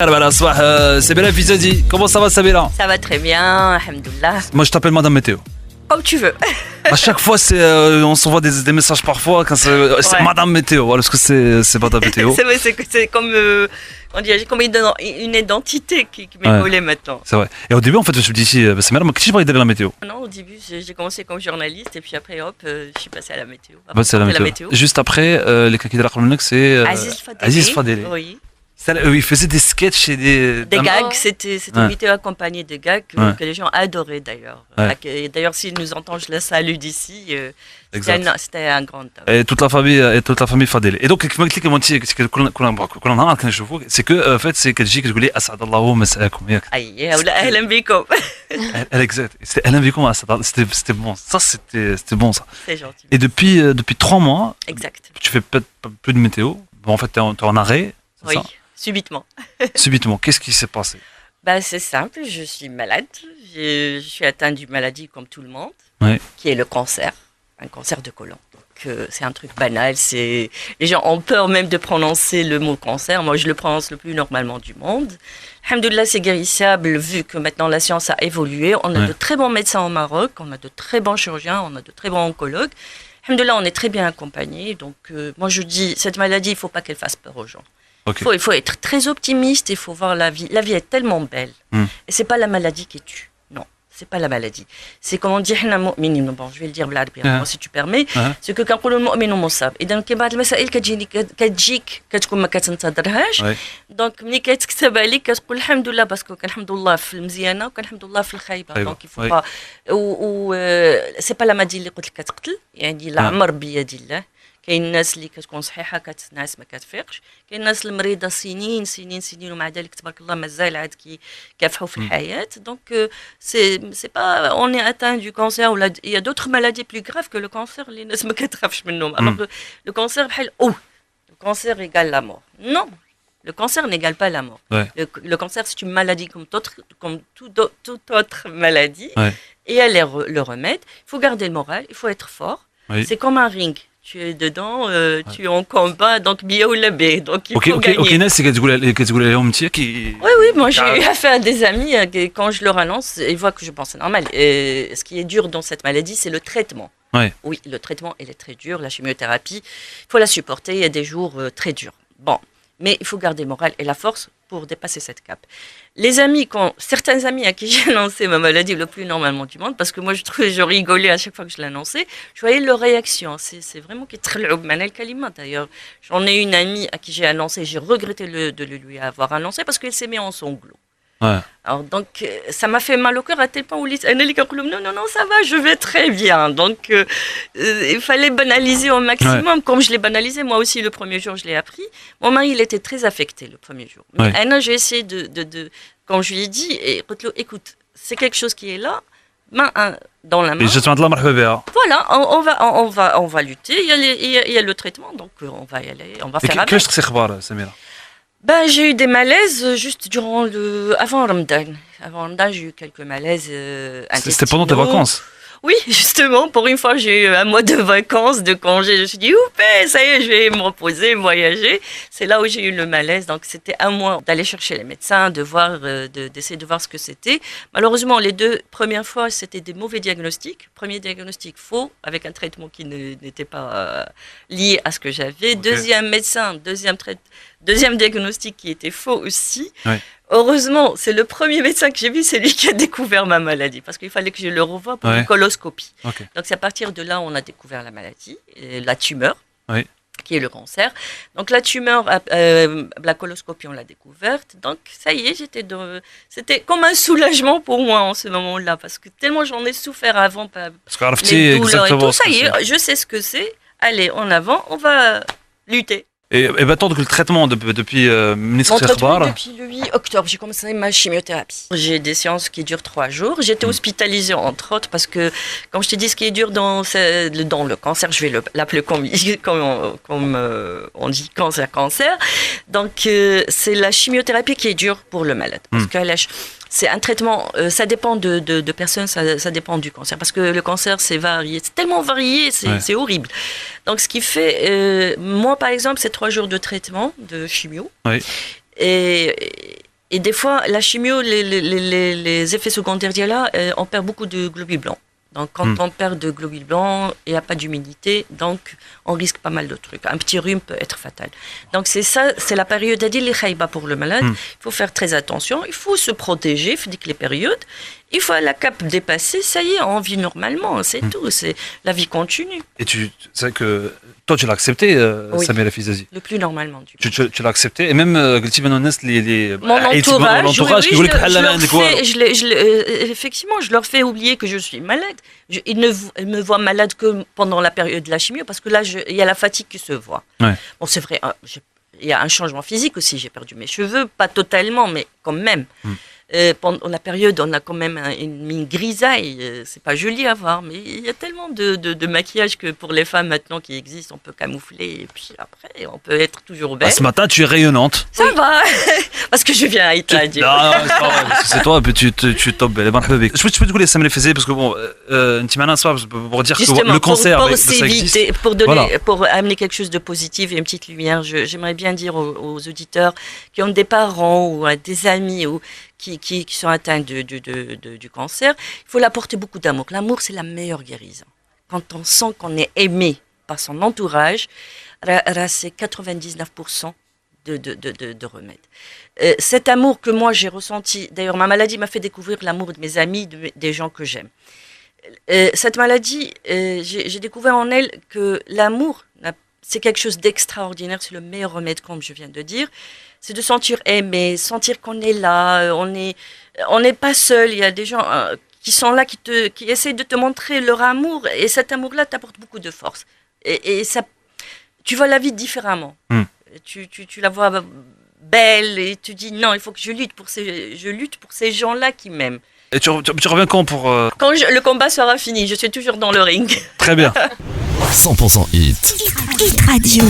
C'est Bella Fizadi. Comment ça va, Sabela? Ça va très bien, alhamdoulilah. Moi, je t'appelle Madame Météo. Comme tu veux. À chaque fois, on s'envoie des messages parfois quand c'est Ouais. Madame Météo. Voilà, parce que c'est Madame Météo. C'est vrai, c'est comme, on dirait, comme une identité qui m'est Ouais. collée maintenant. C'est vrai. Et au début, en fait, je me dis, c'est madame, qui va aider la météo? Non, au début, j'ai commencé comme journaliste et puis après, hop, je suis passée à la météo. Bah, c'est la Après météo. Juste après, les cas qui c'est Aziz Fadeli. Aziz Fadeli. Oui. Il faisait des sketchs et Des gags, c'était Ouais. une météo accompagnée de gags Ouais. que les gens adoraient d'ailleurs. Ouais. Et d'ailleurs, s'ils nous entendent, je les salue d'ici. Exact. C'était un grand homme. Et toute la famille Fadeli. Et donc, كما قلت لك كنتي كل نهار كنشوفوك سي كو en fait c'est كتجي كتقولي اسعد الله مساكم ياك. أي ولا أهلا بكم. Exact. C'était Alain Vicomte, c'était bon. Ça c'était bon ça. C'est gentil. Et depuis 3 mois, Exact. tu fais plus de météo. Bon, en fait, t'es en arrêt. C'est Oui, ça. subitement. Subitement, qu'est-ce qui s'est passé? Bah, c'est simple, je suis malade. Je suis atteinte d'une maladie comme tout le monde, Ouais. qui est le cancer, un cancer de côlon. Donc, c'est un truc banal. Les gens ont peur même de prononcer le mot cancer. Moi, je le prononce le plus normalement du monde. Alhamdoulilah, c'est guérissable vu que maintenant la science a évolué. On a Ouais. de très bons médecins au Maroc, on a de très bons chirurgiens, on a de très bons oncologues. Alhamdoulilah, on est très bien accompagnés. Donc, moi, je dis, cette maladie, il ne faut pas qu'elle fasse peur aux gens. Ok. Il faut être très optimiste, il faut voir la vie. La vie est tellement belle. Et c'est pas la maladie qui tue. Non, c'est pas la maladie. C'est comme on dit, bon, je vais le dire بالعربية, si tu permets, c'est que quand on المؤمن مصاب. إذا كاين بعض المسائل كتجيك كتكون ما كتنتظرهاش. Ouais. دونك ملي كتكتب عليك كتقول الحمد لله باسكو كان الحمد لله في المزيانة وكان الحمد لله في الخايبة. خايبة. دونك il faut Oui. pas سي با لا مادي اللي قلت لك كتقتل يعني العمر بيد الله. كاين الناس اللي كتكون صحيحه كتنعس ما كتفيقش، كاين الناس المريضه سنين سنين سنين ومع ذلك تبارك الله مازال عاد كيكافحوا في الحياه. دونك سي با اون اي اتان دو كانسير ولا يا دوطخ مالادي بلو غراف كو لو كانسير اللي الناس ما كتخافش منهم. الوغ لو كانسير بحال لو كانسير ايغال لا مور. نو، le cancer n'égale pas la mort. Ouais. Le cancer, c'est une maladie comme toute autre maladie. Ouais. Et elle est le remède. Il faut garder le moral, il faut être fort. Oui. C'est comme un ring. Tu es dedans, tu es en combat, donc bien ou la baie. Donc il faut gagner. Ok, Inès, c'est كتقول عليهم انت qui. Oui, moi j'ai eu affaire à des amis, quand je leur annonce, ils voient que je pense c'est normal. Et ce qui est dur dans cette maladie, c'est le traitement. Ouais. Oui, le traitement, il est très dur. La chimiothérapie, il faut la supporter. Il y a des jours très durs. Bon, mais il faut garder le moral et la force pour dépasser cette cape. Les amis, certains amis à qui j'ai annoncé ma maladie le plus normalement du monde, parce que moi je rigolais à chaque fois que je l'annonçais, je voyais leur réaction. C'est vraiment qui très le kalima d'ailleurs. J'en ai une amie à qui j'ai annoncé, j'ai regretté de le lui avoir annoncé parce qu'elle s'est mise en sanglots. Ouais. Alors donc ça m'a fait mal au cœur à tel point où non ça va, je vais très bien. Donc il fallait banaliser au maximum. Comme je l'ai banalisé moi aussi le premier jour, je l'ai appris. Mon mari il était très affecté le premier jour. Mais Anna, j'ai essayé de quand je lui ai dit, écoute, c'est quelque chose qui est là, main dans la main. Et je te demande مرحبا بها. Voilà, on va lutter. Il y a le traitement, donc on va y aller, on va faire avec. كيفاش تقصي اخبار سميرة؟ Ben, j'ai eu des malaises juste avant Ramadan. Avant Ramadan, j'ai eu quelques malaises intestinaux. C'était pendant tes vacances? Oui, justement, pour une fois, j'ai eu un mois de vacances, de congé. Je me suis dit, oupé, ça y est, je vais me reposer, voyager. C'est là où j'ai eu le malaise. Donc, c'était un mois d'aller chercher les médecins, d'essayer de voir ce que c'était. Malheureusement, les 2 premières fois, c'était des mauvais diagnostics. Premier diagnostic faux, avec un traitement qui n'était pas lié à ce que j'avais. Okay. Deuxième médecin, deuxième diagnostic qui était faux aussi. Ouais. Heureusement, c'est le premier médecin que j'ai vu, c'est lui qui a découvert ma maladie. Parce qu'il fallait que je le revoie pour une coloscopie. Okay. Donc c'est à partir de là on a découvert la maladie, la tumeur, qui est le cancer. Donc la tumeur, la coloscopie, on l'a découverte. Donc ça y est, c'était comme un soulagement pour moi en ce moment-là. Parce que tellement j'en ai souffert avant, les douleurs et tout. Ça y est, je sais ce que c'est. Allez, en avant, on va lutter. Et maintenant, donc, le traitement depuis ministre Mon traitement depuis le 8 octobre, j'ai commencé ma chimiothérapie. J'ai des séances qui durent 3 jours. J'étais hospitalisée entre autres parce que, comme je t'ai dit, ce qui est dur dans le cancer, je vais l'appeler comme on dit cancer. Donc c'est la chimiothérapie qui est dure pour le malade. Parce que c'est un traitement, ça dépend de personnes, ça dépend du cancer. Parce que le cancer, c'est varié, c'est tellement varié, c'est horrible. Donc ce qui fait, moi par exemple, c'est 3 jours de traitement, de chimio. Oui. Et Et des fois, la chimio, les effets secondaires d'il y a là, on perd beaucoup de globules blancs. Donc, quand on perd de globules blancs, il n'y a pas d'humidité, donc on risque pas mal de trucs. Un petit rhume peut être fatal. Donc, c'est ça, c'est la période à dire les khaïba pour le malade. Il faut faire très attention, il faut se protéger, il faut dire que les périodes, il faut la cape dépasser, ça y est, on vit normalement, c'est tout, c'est la vie continue. Et tu sais que toi, tu l'as accepté, Oui. Samir Hafizazi. Le plus normalement du coup. Tu l'as accepté, et même قلتي بأنه الناس Mon entourage, qui يقول لك بحال je ما leur عندك fais, والو. effectivement, je leur fais oublier que je suis malade. Ils ne me voient malade que pendant la période de la chimio, parce que là, il y a la fatigue qui se voit. Ouais. Bon, c'est vrai, il y a un changement physique aussi. J'ai perdu mes cheveux, pas totalement, mais quand même. Pendant la période, on a quand même une grisaille. C'est pas joli à voir, mais il y a tellement de maquillage que pour les femmes maintenant qui existent, on peut camoufler. Et puis après, on peut être toujours belle. Ce matin, tu es rayonnante. Ça va, parce que je viens à Italie. Non, c'est pas vrai, parce que c'est toi, puis tu top belle. Je peux te dire Samir Hafizazi parce que bon, un petit malin soir pour dire Justement, que le cancer, pour ça existe. s'éviter, pour donner, Voilà. pour amener quelque chose de positif et une petite lumière, j'aimerais bien dire aux auditeurs qui ont des parents ou des amis ou qui sont atteints du cancer, il faut leur apporter beaucoup d'amour. L'amour, c'est la meilleure guérison. Quand on sent qu'on est aimé par son entourage, c'est 99% de remède. Cet amour que moi j'ai ressenti, d'ailleurs ma maladie m'a fait découvrir l'amour de mes amis, des gens que j'aime. Cette maladie, j'ai découvert en elle que l'amour, c'est quelque chose d'extraordinaire, c'est le meilleur remède, comme je viens de dire. C'est de sentir aimé, sentir qu'on est là, on n'est pas seul. Il y a des gens qui sont là, qui essayent de te montrer leur amour, et cet amour-là t'apporte beaucoup de force. Et ça, tu vois la vie différemment. Tu la vois belle, et tu dis non, il faut que je lutte pour ces gens-là qui m'aiment. Et tu reviens quand pour Quand le combat sera fini, je suis toujours dans le ring. Très bien. 100% hit. Hit Radio.